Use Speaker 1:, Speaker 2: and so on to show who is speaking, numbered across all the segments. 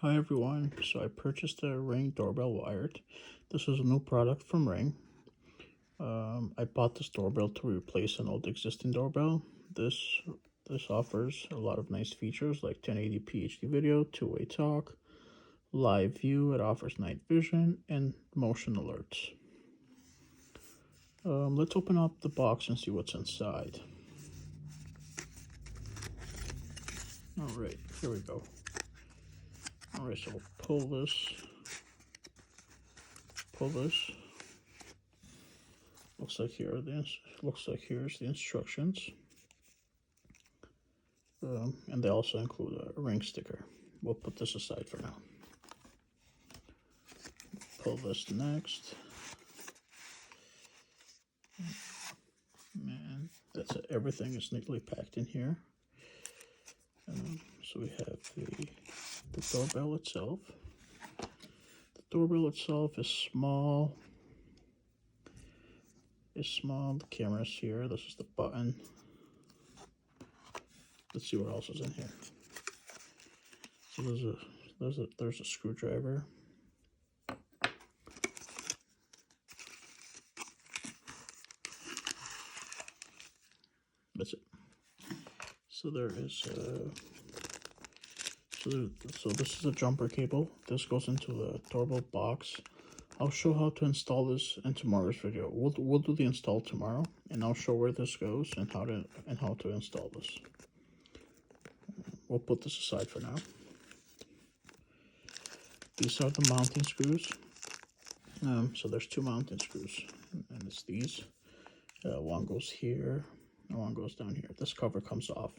Speaker 1: Hi everyone, so I purchased a Ring doorbell wired. This is a new product from Ring. I bought this doorbell to replace an old existing doorbell. This offers a lot of nice features like 1080p HD video, two-way talk, live view. It offers night vision and motion alerts. Let's open up the box and see what's inside. Alright, here we go. Alright, so we'll pull this. Looks like here's the instructions. And they also include a Ring sticker. We'll put this aside for now. Pull this next. And that's it. Everything is neatly packed in here. So we have the doorbell itself. The doorbell itself is small. The camera's here. This is the button. Let's see what else is in here. So there's a screwdriver. That's it. So there is so this is a jumper cable. This goes into the doorbell box. I'll show how to install this in tomorrow's video. We'll do the install tomorrow, and I'll show where this goes and how to install this. We'll put this aside for now. These are the mounting screws. So there's two mounting screws, and it's these. One goes here, and one goes down here. This cover comes off,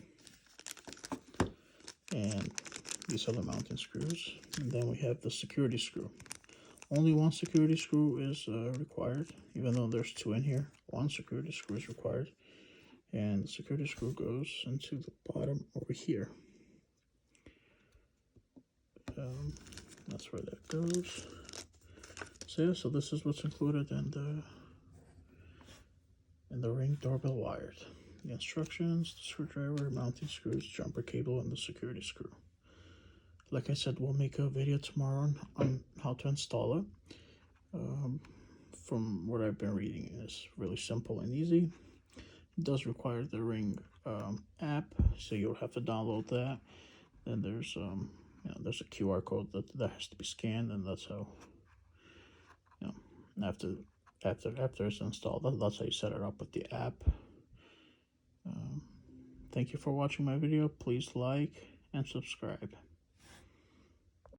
Speaker 1: and these are the mounting screws. And then we have the security screw. Only one security screw is required, even though there's two in here. One security screw is required, and the security screw goes into the bottom over here. That's where that goes. So yeah, so this is what's included in the Ring doorbell wired. The instructions, the screwdriver, mounting screws, jumper cable, and the security screw. Like I said, we'll make a video tomorrow on how to install it. From what I've been reading, it's really simple and easy. It does require the Ring app, so you'll have to download that. Then there's there's a QR code that has to be scanned, and that's how after it's installed, that's how you set it up with the app. Thank you for watching my video. Please like and subscribe.